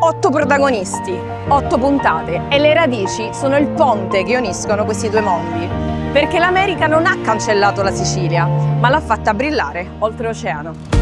8 protagonisti, 8 puntate e le radici sono il ponte che uniscono questi due mondi. Perché l'America non ha cancellato la Sicilia, ma l'ha fatta brillare oltreoceano.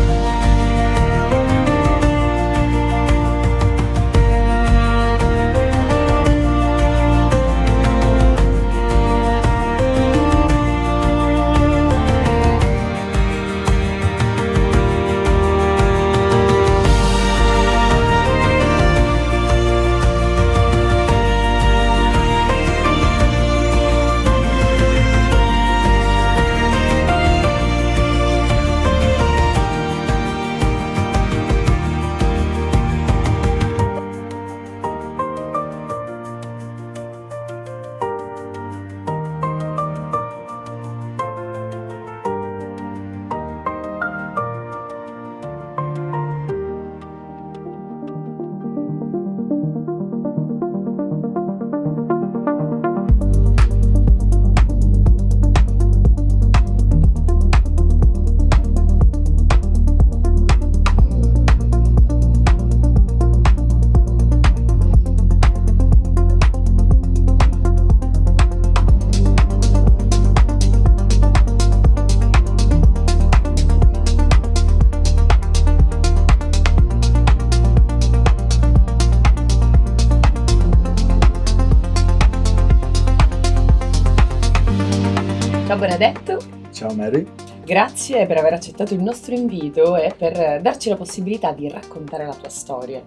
Ciao Benedetto, Ciao Mary. grazie per aver accettato il nostro invito e per darci la possibilità di raccontare la tua storia.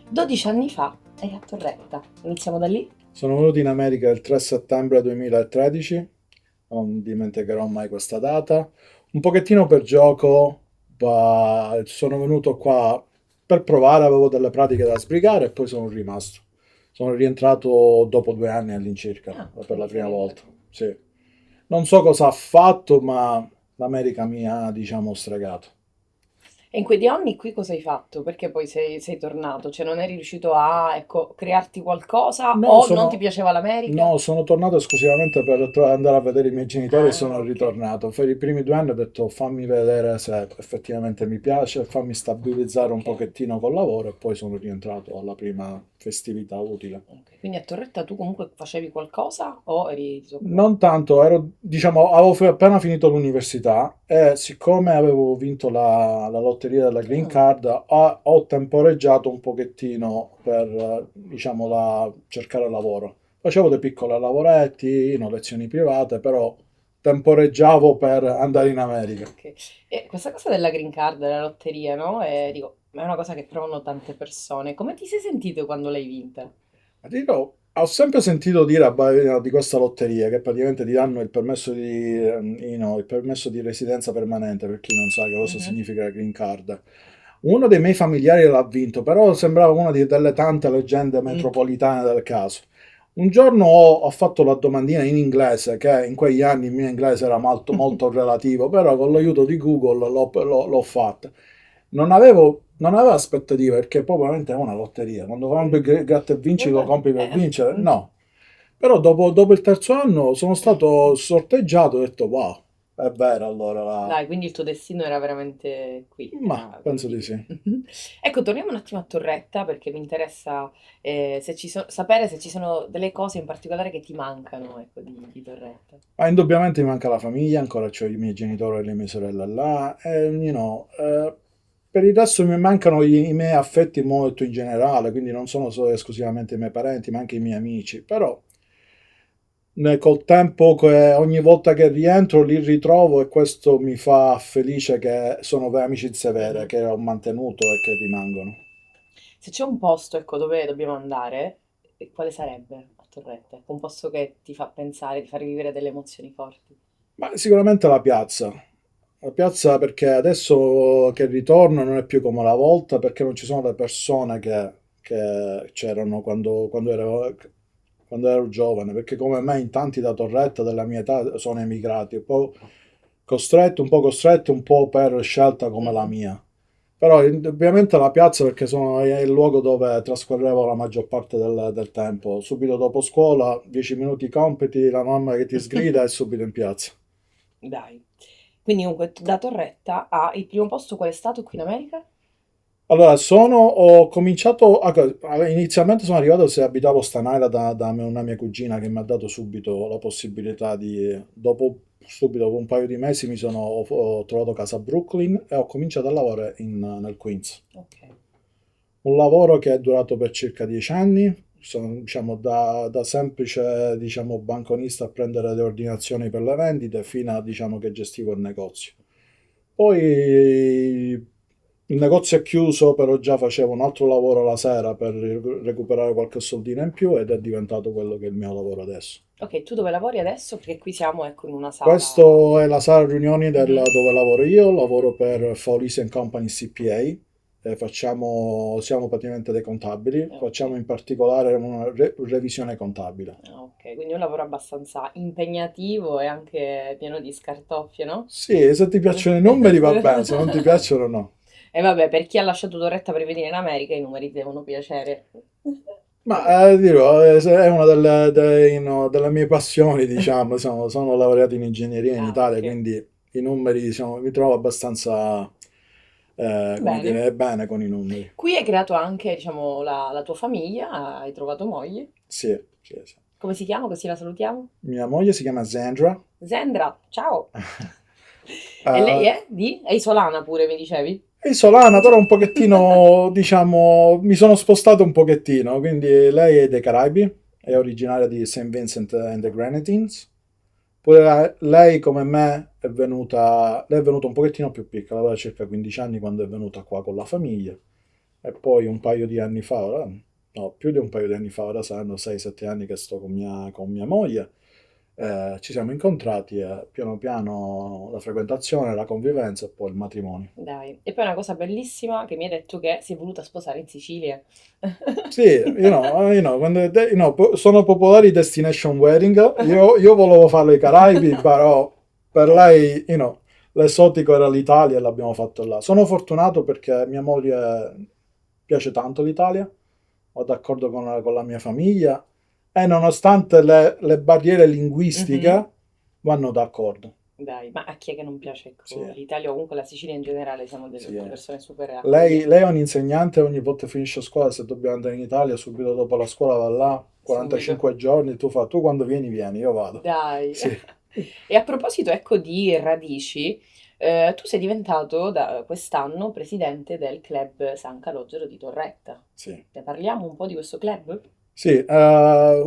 12 anni fa eri a Torretta, iniziamo da lì? Sono venuto in America il 3 settembre 2013, non dimenticherò mai questa data. Un pochettino per gioco, ma sono venuto qua per provare, avevo delle pratiche da sbrigare e poi sono rimasto. Sono rientrato dopo 2 anni all'incirca, per la prima volta. Sì. Non so cosa ha fatto, ma l'America mi ha, diciamo, stregato. E in quei 2 anni qui cosa hai fatto? Perché poi sei tornato? Cioè non eri riuscito a, ecco, crearti qualcosa No, o non ti piaceva l'America? no, sono tornato esclusivamente per andare a vedere i miei genitori e sono Ah, ok. ritornato. Per i primi 2 anni ho detto fammi vedere se effettivamente mi piace, fammi stabilizzare un Ok. pochettino col lavoro e poi sono rientrato alla prima festività utile. Ok. Quindi a Torretta tu comunque facevi qualcosa o eri disoccupato? Non tanto, diciamo, avevo appena finito l'università e siccome avevo vinto la lotteria della Green Ah, Card, ho temporeggiato un pochettino per, diciamo, cercare lavoro. Facevo dei piccoli lavoretti, no, lezioni private, però temporeggiavo per andare in America. ok. E questa cosa della green card, della lotteria, no? Dico, è una cosa che provano tante persone. Come ti sei sentito quando l'hai vinta? Ma ti dico, ho sempre sentito dire di questa lotteria che praticamente ti danno il permesso il permesso di residenza permanente per chi non sa che cosa Mhm. significa la green card. Uno dei miei familiari l'ha vinto, però sembrava una delle tante leggende Mm. metropolitane del caso. Un giorno ho fatto la domandina in inglese, che in quegli anni il mio inglese era molto, molto relativo, però con l'aiuto di Google l'ho fatta. Non avevo aspettative perché poi ovviamente è una lotteria. Quando compri il gratta e vinci lo Vabbè, compri per vincere? No. Però dopo il terzo anno sono stato sorteggiato e ho detto wow, è vero allora dai, quindi il tuo destino era veramente qui, Ma era penso di sì. condiviso. Ecco, torniamo un attimo a Torretta perché mi interessa sapere se ci sono delle cose in particolare che ti mancano, ecco, di Torretta. Ma indubbiamente mi manca la famiglia, ancora ho i miei genitori e le mie sorelle là, e per il resto mi mancano i miei affetti molto in generale, quindi non sono solo esclusivamente i miei parenti, ma anche i miei amici, però col tempo che ogni volta che rientro li ritrovo e questo mi fa felice che sono amicizie vere, Mhm. che ho mantenuto e che rimangono. Se c'è un posto, ecco, dove dobbiamo andare, quale sarebbe a Torretta? Ecco, un posto che ti fa pensare, ti fa rivivere delle emozioni forti. Ma sicuramente la piazza. La piazza perché adesso che ritorno non è più come una volta perché non ci sono le persone che c'erano quando ero giovane, perché come me in tanti da Torretta della mia età sono emigrati, un po' costretti, un po' per scelta come la Mhm. mia. Però ovviamente la piazza perché è il luogo dove trascorrevo la maggior parte del tempo. Subito dopo scuola, 10 minuti compiti, la mamma che ti sgrida e subito in piazza. Dai. Quindi comunque da Torretta a il primo posto qual è stato qui in America? Allora, ho cominciato, inizialmente sono arrivato se abitavo a Staten Island da una mia cugina che mi ha dato subito la possibilità subito dopo un paio di mesi ho trovato casa a Brooklyn e ho cominciato a lavorare nel Queens. Ok. Un lavoro che è durato per circa 10 anni, sono, diciamo, da semplice, diciamo, banconista a prendere le ordinazioni per le vendite fino a, diciamo, che gestivo il negozio. Poi il negozio è chiuso, però già facevo un altro lavoro la sera per recuperare qualche soldino in più ed è diventato quello che è il mio lavoro adesso. Ok, tu dove lavori adesso? Perché qui siamo, ecco, in una sala. Questa è la sala riunioni Mhm. dove lavoro io, lavoro per Faulis Company CPA, siamo praticamente dei contabili, Ok. facciamo in particolare una revisione contabile. Ah, ok, quindi un lavoro abbastanza impegnativo e anche pieno di scartoffie, no? Sì, se ti piacciono i numeri va bene, se non ti piacciono no. E vabbè, per chi ha lasciato Torretta per venire in America, i numeri devono piacere. Ma dirò, è una delle mie passioni, diciamo, sono laureato in ingegneria in Ah, Italia, ok. quindi i numeri, diciamo, mi trovo abbastanza, come Bene. dire, bene con i numeri. Qui hai creato anche, diciamo, la tua famiglia, hai trovato moglie. Sì, sì, sì. Come si chiama? Così la salutiamo. Mia moglie si chiama Sandra. Zendra, ciao. E lei Eh, è di? È isolana pure, mi dicevi? è isolana, però un pochettino, diciamo, mi sono spostato un pochettino, quindi lei è dei Caraibi, è originaria di St. Vincent and the Grenadines. Pure lei, come me, lei è venuta un pochettino più piccola, aveva circa 15 anni quando è venuta qua con la famiglia. E poi un paio di anni fa, no, più di un paio di anni fa, ora saranno 6-7 anni che sto con mia moglie. Ci siamo incontrati e piano piano la frequentazione, la convivenza e poi il matrimonio. Dai. E poi una cosa bellissima che mi hai detto che si è voluta sposare in Sicilia. Sì, sono popolari i destination wedding. Io volevo farlo ai Caraibi, però per lei, l'esotico era l'Italia e l'abbiamo fatto là. Sono fortunato perché mia moglie piace tanto l'Italia, ho d'accordo con la mia famiglia e nonostante le barriere Mhm. linguistiche vanno d'accordo. Dai, ma a chi è che non piace, Sì, ecco, l'Italia o comunque la Sicilia in generale, siamo sì. delle persone super Lei accoglienti. è un insegnante, ogni volta che finisce scuola, se dobbiamo andare in Italia, subito dopo la scuola va là, Subito. 45 giorni, tu quando vieni, io vado. Dai. Sì, E a proposito, ecco, di radici, tu sei diventato da quest'anno presidente del club San Calogero di Torretta. sì. Ne parliamo un po' di questo club? Sì,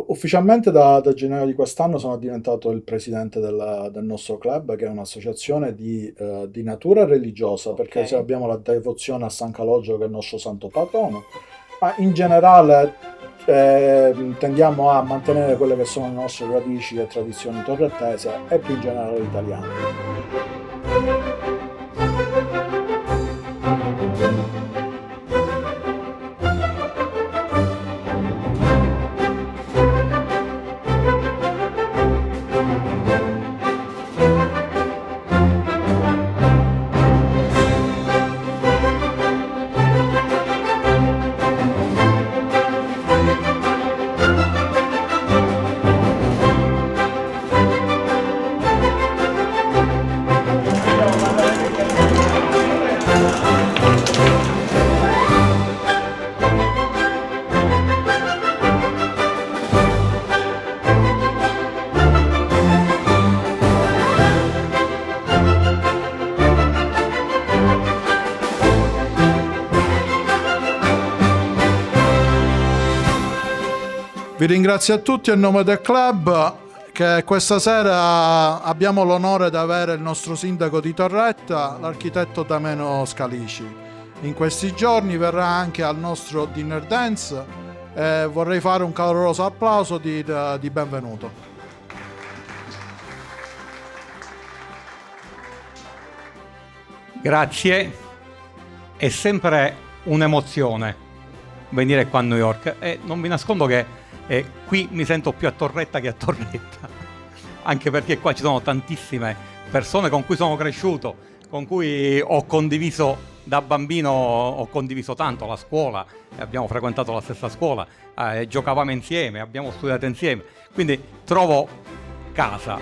ufficialmente da gennaio di quest'anno sono diventato il presidente del nostro club, che è un'associazione di natura religiosa, Ok. perché abbiamo la devozione a San Calogero, che è il nostro santo patrono, ma in generale tendiamo a mantenere quelle che sono le nostre radici e tradizioni torrettese e più in generale italiane. Vi ringrazio a tutti a nome del club, che questa sera abbiamo l'onore di avere il nostro sindaco di Torretta, l'architetto Dameno Scalici. In questi giorni verrà anche al nostro dinner dance e vorrei fare un caloroso applauso di benvenuto. Grazie, è sempre un'emozione venire qua a New York e non vi nascondo che qui mi sento più a Torretta che a Torretta, anche perché qua ci sono tantissime persone con cui sono cresciuto, con cui ho condiviso da bambino, ho condiviso tanto la scuola, abbiamo frequentato la stessa scuola, giocavamo insieme, abbiamo studiato insieme, quindi trovo casa.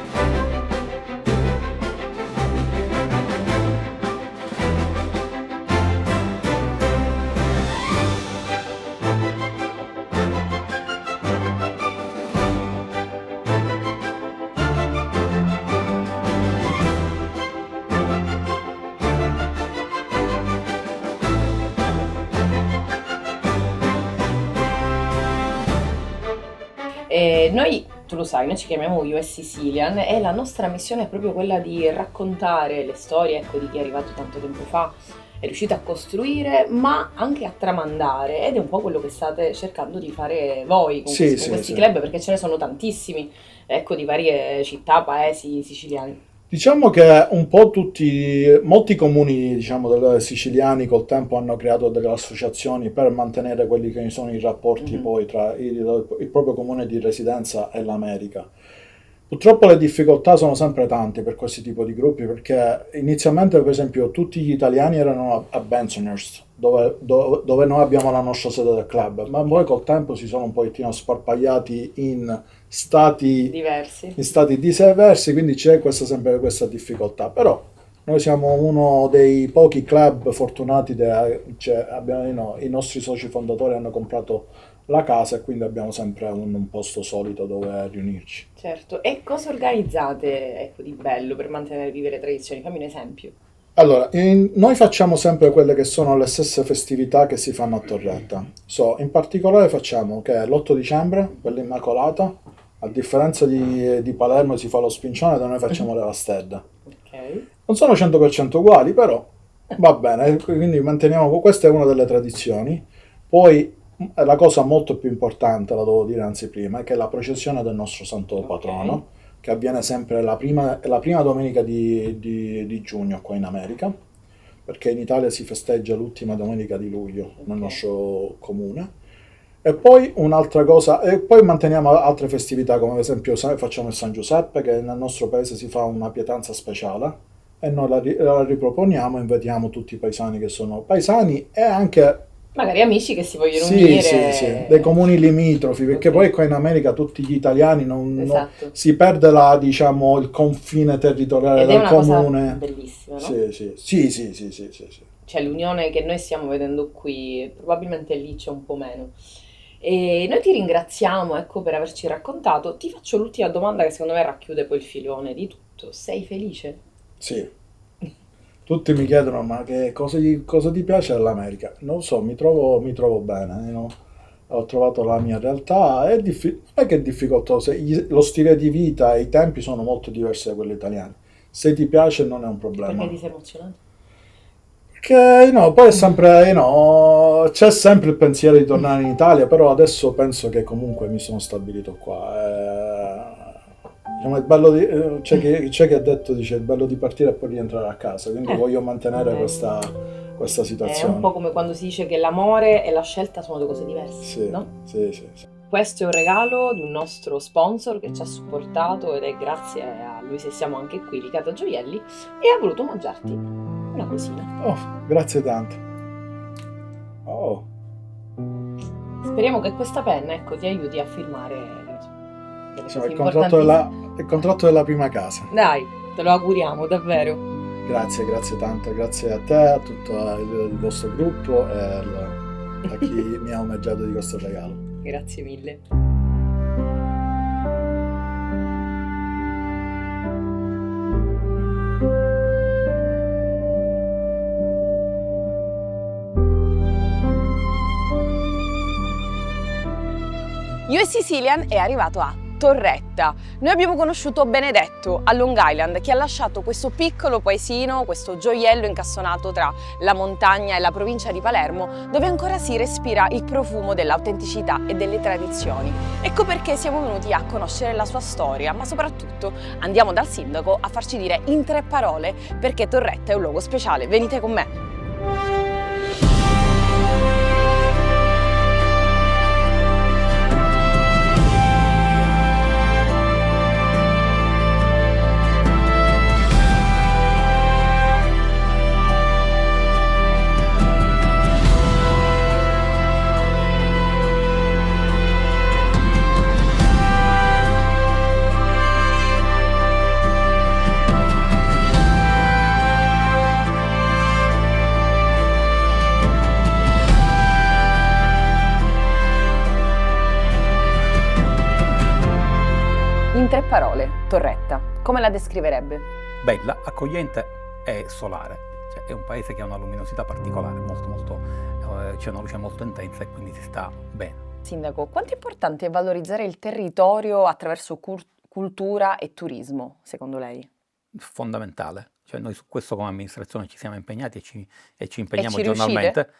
Noi, tu lo sai, noi ci chiamiamo US Sicilian e la nostra missione è proprio quella di raccontare le storie, ecco, di chi è arrivato tanto tempo fa, è riuscito a costruire, ma anche a tramandare, ed è un po' quello che state cercando di fare voi con questi club, perché ce ne sono tantissimi, ecco, di varie città, paesi siciliani. Diciamo che un po' molti comuni, diciamo, siciliani col tempo hanno creato delle associazioni per mantenere quelli che sono i rapporti poi tra il proprio comune di residenza e l'America. Purtroppo le difficoltà sono sempre tante per questi tipi di gruppi, perché inizialmente, per esempio, tutti gli italiani erano a Bensonhurst, dove noi abbiamo la nostra sede del club, ma poi col tempo si sono un pochettino sparpagliati in stati diversi, quindi c'è sempre questa difficoltà. Però noi siamo uno dei pochi club fortunati, i nostri soci fondatori hanno comprato la casa e quindi abbiamo sempre un posto solito dove riunirci. Certo, e cosa organizzate, ecco, di bello per mantenere vive le tradizioni? Fammi un esempio. Allora, noi facciamo sempre quelle che sono le stesse festività che si fanno a Torretta. In particolare facciamo che l'8 dicembre, quella Immacolata, a differenza di Palermo si fa lo spincione, da noi facciamo le rastedde. Okay. Non sono 100% uguali, però va bene, quindi manteniamo, questa è una delle tradizioni. Poi la cosa molto più importante, la devo dire anzi prima, è che la processione del nostro santo patrono, che avviene sempre la prima domenica di giugno qua in America, perché in Italia si festeggia l'ultima domenica di luglio nel nostro comune. E poi un'altra cosa, e poi manteniamo altre festività, come ad esempio facciamo il San Giuseppe, che nel nostro paese si fa una pietanza speciale, e noi la riproponiamo, invitiamo tutti i paesani che sono paesani e anche magari amici che si vogliono unire. Sì, dei comuni limitrofi, perché poi qua in America tutti gli italiani non si perde diciamo, il confine territoriale del comune. È bellissima, no? Sì. Cioè l'unione che noi stiamo vedendo qui, probabilmente lì c'è un po' meno. E noi ti ringraziamo, ecco, per averci raccontato. Ti faccio l'ultima domanda che secondo me racchiude poi il filone di tutto. Sei felice? Sì. Tutti mi chiedono, ma che cosa ti piace dell'America? Non lo so, mi trovo bene, no? Ho trovato la mia realtà, non è che è difficoltoso, lo stile di vita e i tempi sono molto diversi da quelli italiani. Se ti piace non è un problema. Perché ti sei emozionato? Perché poi è sempre, c'è sempre il pensiero di tornare in Italia, però adesso penso che comunque mi sono stabilito qua. È bello c'è chi ha detto, dice, è bello di partire e poi rientrare a casa, quindi voglio mantenere questa situazione. È un po' come quando si dice che l'amore e la scelta sono due cose diverse, no? Sì. Questo è un regalo di un nostro sponsor che ci ha supportato ed è grazie a lui se siamo anche qui, Licata Gioielli, e ha voluto mangiarti una cosina. Oh, grazie tanto. Oh. Speriamo che questa penna, ecco, ti aiuti a firmare il contratto della prima casa. Dai, te lo auguriamo davvero. Grazie tanto, grazie a te, a tutto il vostro gruppo e a chi mi ha omaggiato di questo regalo. Grazie mille. US Sicilian è arrivato a Torretta. Noi abbiamo conosciuto Benedetto a Long Island, che ha lasciato questo piccolo paesino, questo gioiello incassonato tra la montagna e la provincia di Palermo, dove ancora si respira il profumo dell'autenticità e delle tradizioni. Ecco perché siamo venuti a conoscere la sua storia, ma soprattutto andiamo dal sindaco a farci dire in 3 parole perché Torretta è un luogo speciale. Venite con me. In 3 parole, Torretta, come la descriverebbe? Bella, accogliente e solare. Cioè, è un paese che ha una luminosità particolare, c'è una luce molto intensa e quindi si sta bene. Sindaco, quanto è importante valorizzare il territorio attraverso cultura e turismo, secondo lei? Fondamentale. Cioè noi su questo come amministrazione ci siamo impegnati e ci impegniamo ci riuscite? giornalmente.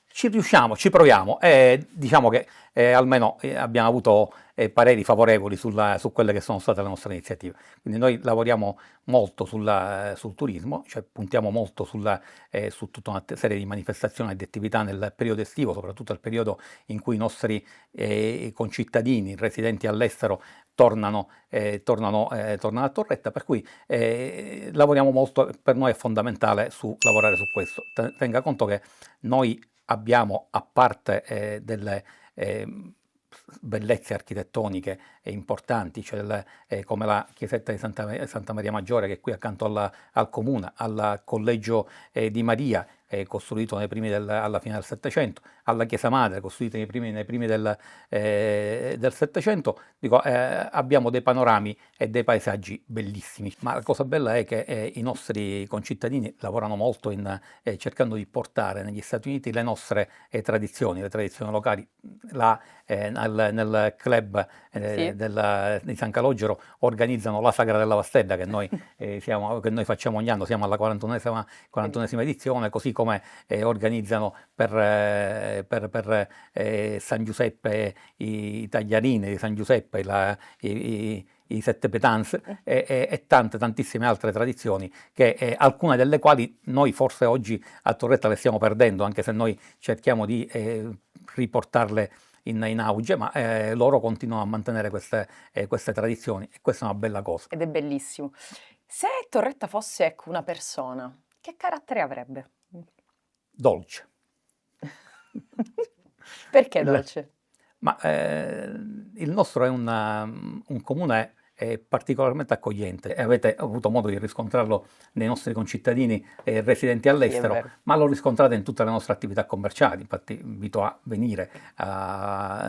Ci riusciamo, ci proviamo e diciamo che almeno abbiamo avuto pareri favorevoli su quelle che sono state le nostre iniziative. Quindi noi lavoriamo molto sul turismo, cioè puntiamo molto su tutta una serie di manifestazioni e di attività nel periodo estivo, soprattutto nel periodo in cui i nostri concittadini residenti all'estero tornano a Torretta, per cui lavoriamo molto, per noi è fondamentale lavorare su questo. Tenga conto che noi abbiamo, a parte delle bellezze architettoniche importanti, cioè come la chiesetta di Santa Maria Maggiore, che è qui accanto al comune, al collegio di Maria, costruito alla fine del Settecento, alla Chiesa Madre, costruita nei primi del Settecento. Dico, abbiamo dei panorami e dei paesaggi bellissimi, ma la cosa bella è che i nostri concittadini lavorano molto cercando di portare negli Stati Uniti le nostre tradizioni, le tradizioni locali. Nel club Sì. di San Calogero organizzano la Sagra della Vastella che noi facciamo ogni anno, siamo alla 41esima edizione, così come organizzano per San Giuseppe i tagliarini di San Giuseppe, i sette pétances e tantissime altre tradizioni, alcune delle quali noi forse oggi a Torretta le stiamo perdendo, anche se noi cerchiamo di riportarle in auge, ma loro continuano a mantenere queste tradizioni e questa è una bella cosa. Ed è bellissimo. Se Torretta fosse una persona, che carattere avrebbe? Dolce. Perché dolce? Ma il nostro è un comune particolarmente accogliente e avete avuto modo di riscontrarlo nei nostri concittadini residenti all'estero, vero. ma lo riscontrate in tutte le nostre attività commerciali. Infatti invito a venire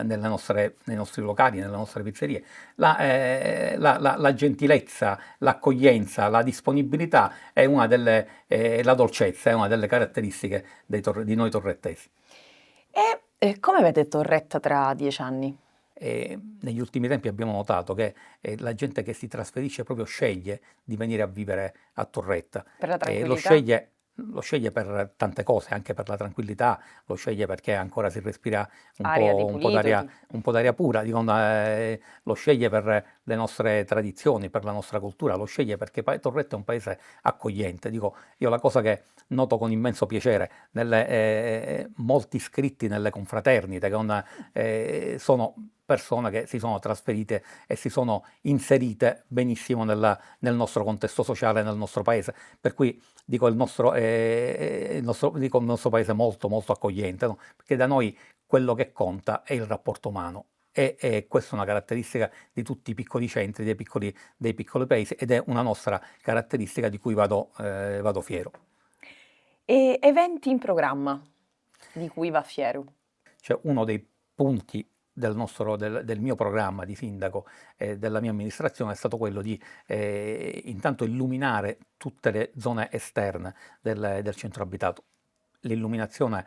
nei nostri locali, nelle nostre pizzerie. La gentilezza, l'accoglienza, la disponibilità è la dolcezza è una delle caratteristiche di noi torrettesi. E come vede Torretta tra 10 anni? Negli ultimi tempi abbiamo notato che la gente che si trasferisce proprio sceglie di venire a vivere a Torretta. Per la tranquillità? Lo sceglie per tante cose, anche per la tranquillità, lo sceglie perché ancora si respira Aria di un po' d'aria pura, lo sceglie per le nostre tradizioni, per la nostra cultura, lo sceglie perché Torretta è un paese accogliente. Dico, io la cosa che noto con immenso piacere, molti iscritti nelle confraternite, sono persone che si sono trasferite e si sono inserite benissimo nel nostro contesto sociale, nel nostro paese, per cui dico il nostro paese è molto molto accogliente, no? Perché da noi quello che conta è il rapporto umano e questa è una caratteristica di tutti i piccoli centri, dei piccoli paesi ed è una nostra caratteristica di cui vado fiero. E eventi in programma di cui va fiero? Cioè uno dei punti del mio programma di sindaco e della mia amministrazione è stato quello di intanto illuminare tutte le zone esterne del centro abitato. L'illuminazione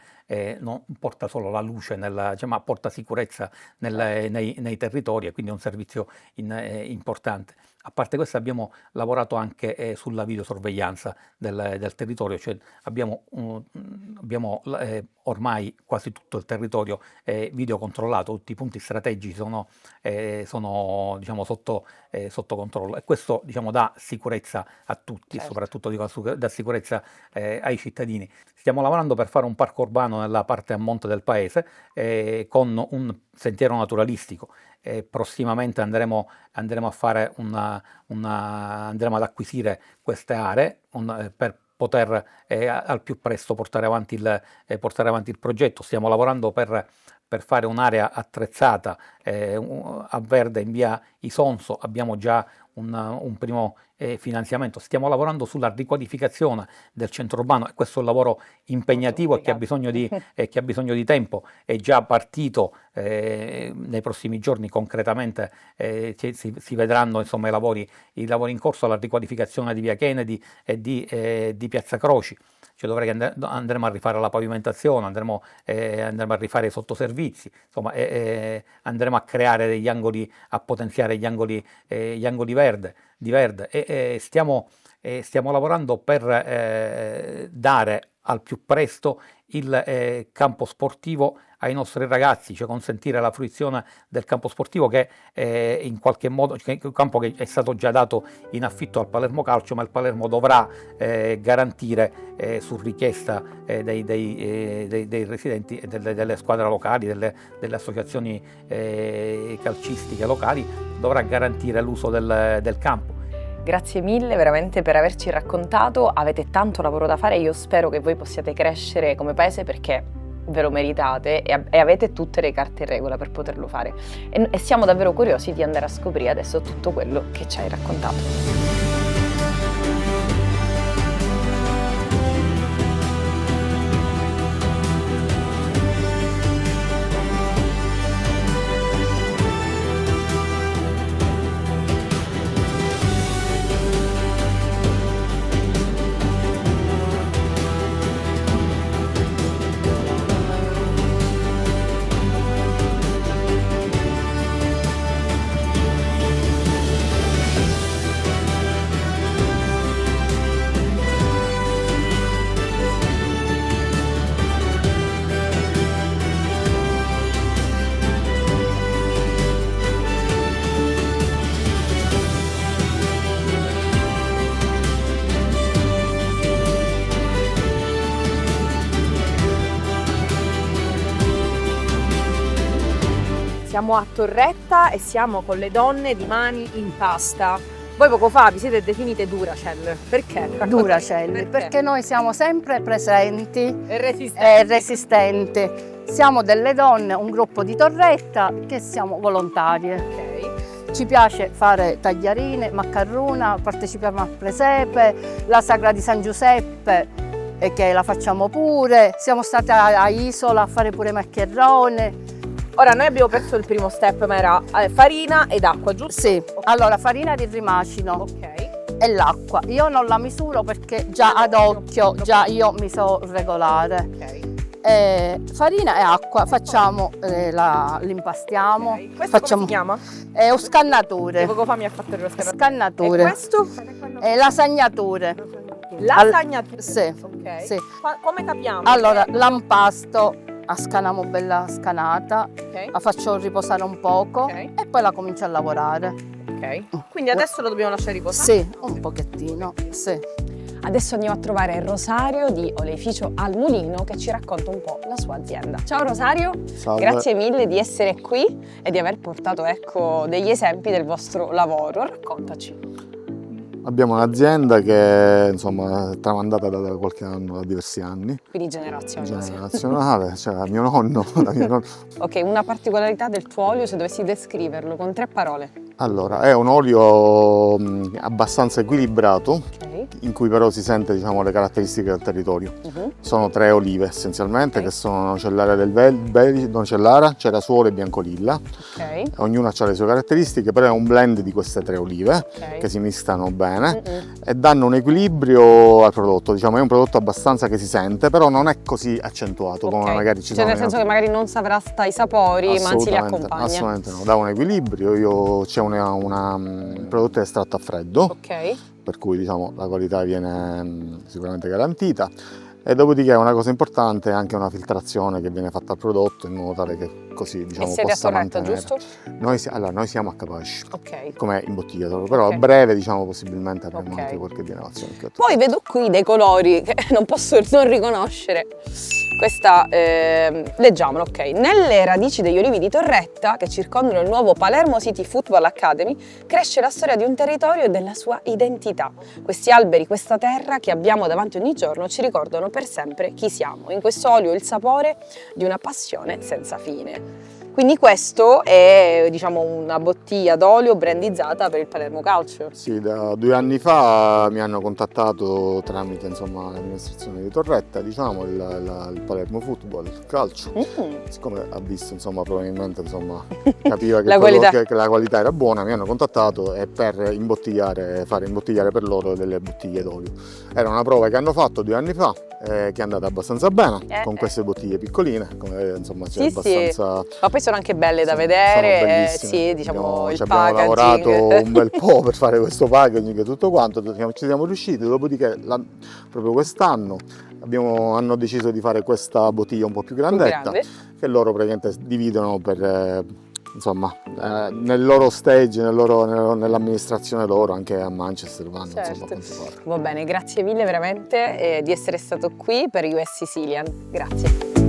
non porta solo la luce, ma porta sicurezza nei territori e quindi è un servizio importante. A parte questo abbiamo lavorato anche sulla videosorveglianza del territorio, cioè abbiamo ormai quasi tutto il territorio videocontrollato, tutti i punti strategici sono diciamo, sotto controllo e questo diciamo, dà sicurezza a tutti, Certo. e soprattutto dà sicurezza ai cittadini. Stiamo lavorando per fare un parco urbano nella parte a monte del paese con un sentiero naturalistico. Prossimamente andremo a fare andremo ad acquisire queste aree per poter al più presto portare avanti il progetto. Stiamo lavorando per fare un'area attrezzata a verde in via Isonzo, abbiamo già un primo finanziamento. Stiamo lavorando sulla riqualificazione del centro urbano e questo è un lavoro impegnativo e che ha bisogno di tempo. È già partito nei prossimi giorni concretamente, si vedranno insomma, i lavori in corso alla riqualificazione di via Kennedy e di piazza Croci. cioè andremo a rifare la pavimentazione, andremo a rifare i sottoservizi, insomma andremo a creare degli angoli, a potenziare gli angoli di verde e stiamo lavorando per dare al più presto il campo sportivo ai nostri ragazzi, cioè consentire la fruizione del campo sportivo che in qualche modo, cioè un campo che è stato già dato in affitto al Palermo Calcio, ma il Palermo dovrà garantire su richiesta dei residenti e delle squadre locali, delle associazioni calcistiche locali, dovrà garantire l'uso del campo. Grazie mille veramente per averci raccontato, avete tanto lavoro da fare e io spero che voi possiate crescere come paese perché ve lo meritate e avete tutte le carte in regola per poterlo fare e siamo davvero curiosi di andare a scoprire adesso tutto quello che ci hai raccontato. Siamo a Torretta e siamo con le donne di Mani in Pasta. Voi poco fa vi siete definite Duracell. Perché? Duracell, perché noi siamo sempre presenti E e resistenti. Siamo delle donne, un gruppo di Torretta che siamo volontarie. Ok. Ci piace fare tagliarine, maccarrona, partecipiamo a presepe, la Sagra di San Giuseppe che la facciamo pure, siamo state a Isola a fare pure maccherone. Ora noi abbiamo perso il primo step, ma era farina ed acqua, giusto? Sì, allora farina di rimacino Ok. e l'acqua. Io non la misuro perché già ad occhio, già io mi so regolare. Ok. Farina e acqua, facciamo, l'impastiamo, Ok. Questo facciamo come si chiama? un scannatore. Che poco fa mi ha fatto il scannatore. Scannatore. E questo? Lasagnatore. Lasagnatura. Sì, Ok. sì. Come capiamo? Allora, l'impasto la scaniamo bella scanata, Ok. la faccio riposare un poco Ok. e poi la comincio a lavorare. Ok. Quindi adesso lo dobbiamo lasciare riposare? Sì, un pochettino, sì. Adesso andiamo a trovare Rosario di Oleificio al Mulino che ci racconta un po' la sua azienda. Ciao Rosario, Salve. grazie mille di essere qui e di aver portato degli esempi del vostro lavoro. Raccontaci. Abbiamo un'azienda che insomma è tramandata da qualche anno, da diversi anni, Quindi generazione. generazionale, cioè mio nonno, da mio nonno. Ok, una particolarità del tuo olio se dovessi descriverlo con 3 parole. Allora, è un olio abbastanza equilibrato, Ok. in cui però si sente diciamo, le caratteristiche del territorio. Mhm. Sono 3 olive essenzialmente, Ok. che sono nocellara del Belice, nocellara, cerasuolo e biancolilla. Ok. Ognuna ha le sue caratteristiche, però è un blend di queste 3 olive Ok. che si mischiano bene Mm-mm. e danno un equilibrio al prodotto. Diciamo, è un prodotto abbastanza che si sente, però non è così accentuato come Ok. magari ci Cioè sono. nel senso che magari non saprasta i sapori, ma anzi li Assolutamente, accompagna. assolutamente no, dà un equilibrio. C'è un prodotto estratto a freddo, Ok. per cui diciamo, la qualità viene sicuramente garantita. E dopodiché una cosa importante è anche una filtrazione che viene fatta al prodotto in modo tale che così diciamo, E siete a possa Torretta, mantenere. giusto? Noi siamo a Capaci, Ok. come imbottigliatore, però Ok. a breve diciamo possibilmente avremo Ok. anche qualche dinamazione. Poi vedo qui dei colori che non posso non riconoscere. Questa, leggiamola, ok. Nelle radici degli olivi di Torretta, che circondano il nuovo Palermo City Football Academy, cresce la storia di un territorio e della sua identità. Questi alberi, questa terra che abbiamo davanti ogni giorno ci ricordano per sempre chi siamo. In questo olio il sapore di una passione senza fine. Quindi questo è, diciamo, una bottiglia d'olio brandizzata per il Palermo Calcio. Sì, da 2 anni fa mi hanno contattato tramite insomma, l'amministrazione di Torretta, diciamo, il Palermo Football, il calcio. Siccome ha visto, insomma, probabilmente insomma, capiva che, La qualità. che la qualità era buona, mi hanno contattato e per fare imbottigliare per loro delle bottiglie d'olio. Era una prova che hanno fatto 2 anni fa che è andata abbastanza bene con queste bottiglie piccoline, come vedete, insomma, c'è abbastanza. Ma poi sono anche belle da sono vedere, bellissime. sì, diciamo il abbiamo packaging. lavorato un bel po' per fare questo packaging e tutto quanto, ci siamo riusciti, dopodiché proprio quest'anno hanno deciso di fare questa bottiglia un po' più grandetta, che loro praticamente dividono per insomma nel loro stage, nell'amministrazione loro, anche a Manchester vanno, insomma, quanto pare. Va bene, grazie mille veramente di essere stato qui per US Sicilian, grazie.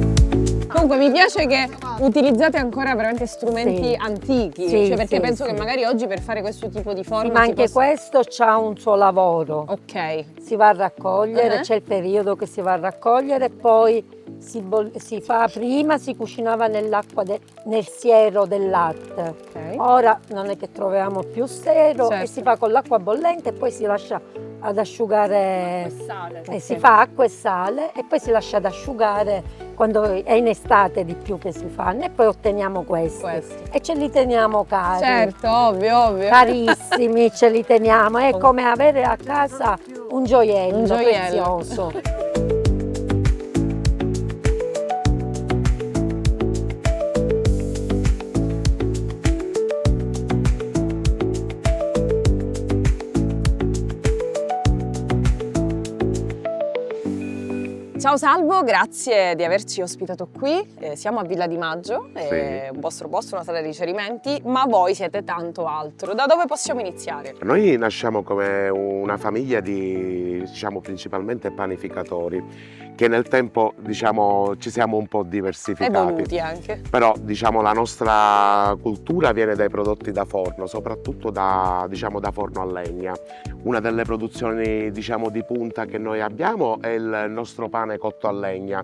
Comunque mi piace che utilizzate ancora veramente strumenti antichi, cioè perché penso che magari oggi per fare questo tipo di forma ma anche questo ha un suo lavoro. Ok. Si va a raccogliere, c'è il periodo che si va a raccogliere, poi si fa prima, si cucinava nell'acqua nel siero del latte. Okay. Ora non è che troviamo più siero e si fa con l'acqua bollente e poi si lascia ad asciugare, si fa acqua e sale e poi si lascia ad asciugare quando è in estate di più che si fanno, e poi otteniamo questi. E ce li teniamo cari. Certo, ovvio. Carissimi, ce li teniamo, è come avere a casa un gioiello prezioso. Ciao Salvo, grazie di averci ospitato qui. Siamo a Villa di Maggio, è un vostro posto, una sala di ricerimenti, ma voi siete tanto altro. Da dove possiamo iniziare? Noi nasciamo come una famiglia di, diciamo, principalmente panificatori, che nel tempo, diciamo, ci siamo un po' diversificati. Evoluti anche. Però, diciamo, la nostra cultura viene dai prodotti da forno, soprattutto da forno a legna. Una delle produzioni, diciamo, di punta che noi abbiamo è il nostro pane cotto a legna,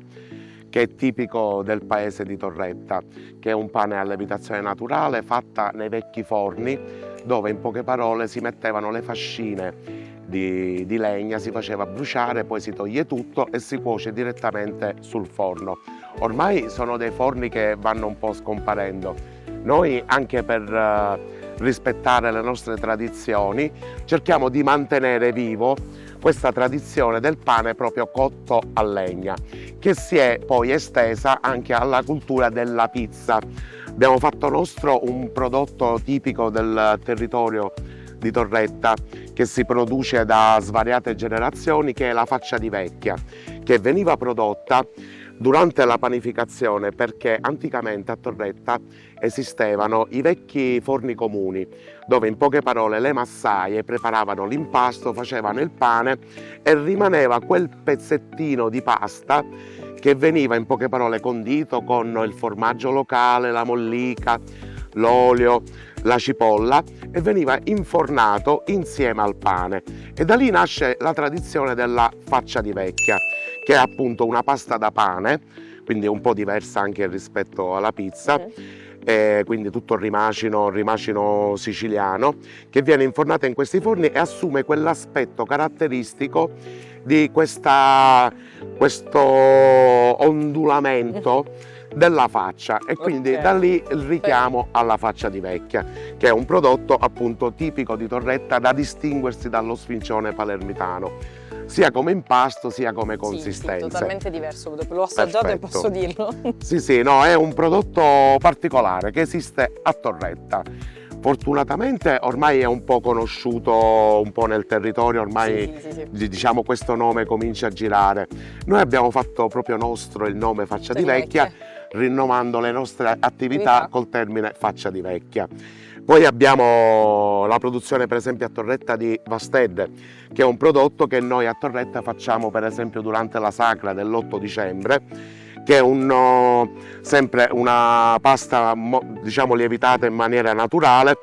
che è tipico del paese di Torretta, che è un pane a lievitazione naturale fatta nei vecchi forni, dove in poche parole si mettevano le fascine di legna, si faceva bruciare, poi si toglie tutto e si cuoce direttamente sul forno. Ormai sono dei forni che vanno un po' scomparendo. Noi, anche per rispettare le nostre tradizioni, cerchiamo di mantenere vivo questa tradizione del pane proprio cotto a legna, che si è poi estesa anche alla cultura della pizza. Abbiamo fatto nostro un prodotto tipico del territorio di Torretta, che si produce da svariate generazioni, che è la faccia di vecchia, che veniva prodotta durante la panificazione, perché anticamente a Torretta esistevano i vecchi forni comuni, dove in poche parole le massaie preparavano l'impasto, facevano il pane e rimaneva quel pezzettino di pasta che veniva in poche parole condito con il formaggio locale, la mollica, l'olio, la cipolla, e veniva infornato insieme al pane. E da lì nasce la tradizione della faccia di vecchia, che è appunto una pasta da pane, quindi un po' diversa anche rispetto alla pizza, quindi tutto il rimacino siciliano, che viene infornata in questi forni e assume quell'aspetto caratteristico di questo ondulamento della faccia, e quindi da lì il richiamo alla faccia di vecchia, che è un prodotto appunto tipico di Torretta, da distinguersi dallo sfincione palermitano, sia come impasto sia come consistenza. Sì, totalmente diverso, l'ho assaggiato. Perfetto. E posso dirlo. Sì, no, è un prodotto particolare che esiste a Torretta. Fortunatamente ormai è un po' conosciuto un po' nel territorio, ormai diciamo questo nome comincia a girare. Noi abbiamo fatto proprio nostro il nome Faccia di Vecchia, rinnovando le nostre attività col termine Faccia di Vecchia. Poi abbiamo la produzione per esempio a Torretta di Vastedde, che è un prodotto che noi a Torretta facciamo per esempio durante la sacra dell'8 dicembre, che è sempre una pasta diciamo lievitata in maniera naturale,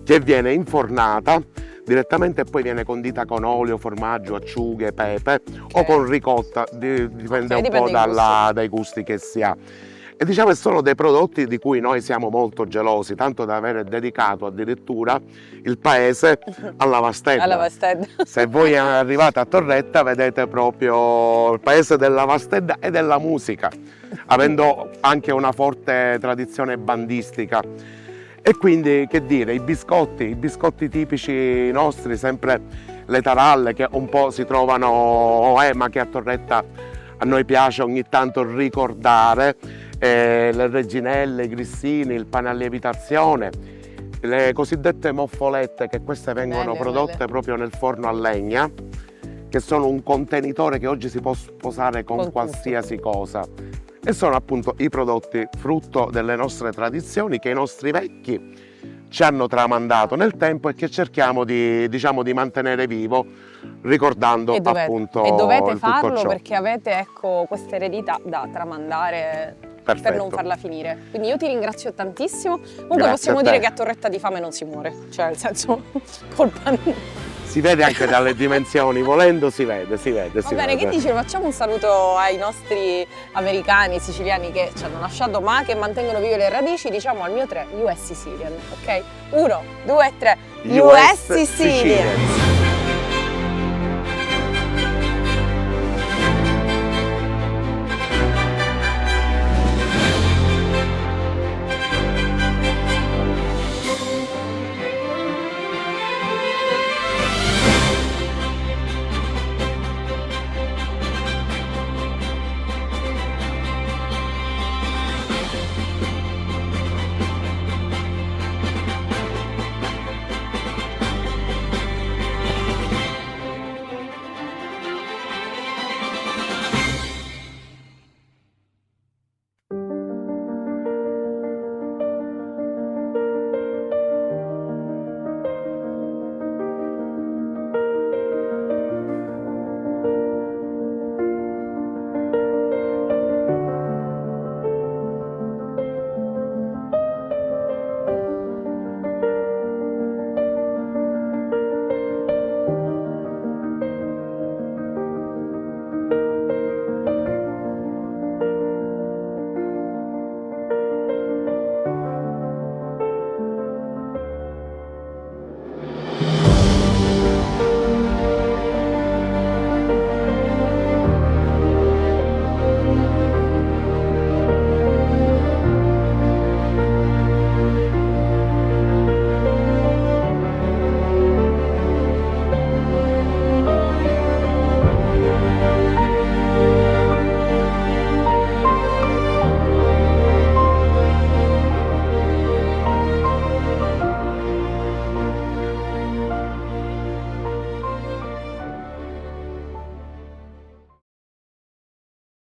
che viene infornata direttamente e poi viene condita con olio, formaggio, acciughe, pepe o con ricotta, dipende un po' dai gusti che si ha. E diciamo che sono dei prodotti di cui noi siamo molto gelosi, tanto da aver dedicato addirittura il paese alla Vastedda. Se voi arrivate a Torretta vedete proprio il paese della Vastedda e della musica, avendo anche una forte tradizione bandistica. E quindi, che dire, i biscotti tipici nostri, sempre le taralle, che un po' si trovano, ma che a Torretta A noi piace ogni tanto ricordare le reginelle, i grissini, il pane a lievitazione, le cosiddette moffolette, che queste vengono prodotte proprio nel forno a legna, che sono un contenitore che oggi si può sposare con qualsiasi cosa, e sono appunto i prodotti frutto delle nostre tradizioni che i nostri vecchi ci hanno tramandato nel tempo e che cerchiamo di, diciamo, di mantenere vivo, ricordando appunto e dovete il farlo tutto ciò. perché avete, ecco, questa eredità da tramandare per non farla finire. Quindi io ti ringrazio tantissimo. Comunque Grazie possiamo a te. dire che a Torretta di fame non si muore, cioè nel senso colpa. Si vede anche dalle dimensioni, volendo si vede. Va bene, che dici? Facciamo un saluto ai nostri americani, siciliani che ci hanno lasciato ma che mantengono vive le radici. Diciamo al mio 3 US Sicilian, ok? 1, 2, 3 US Sicilian.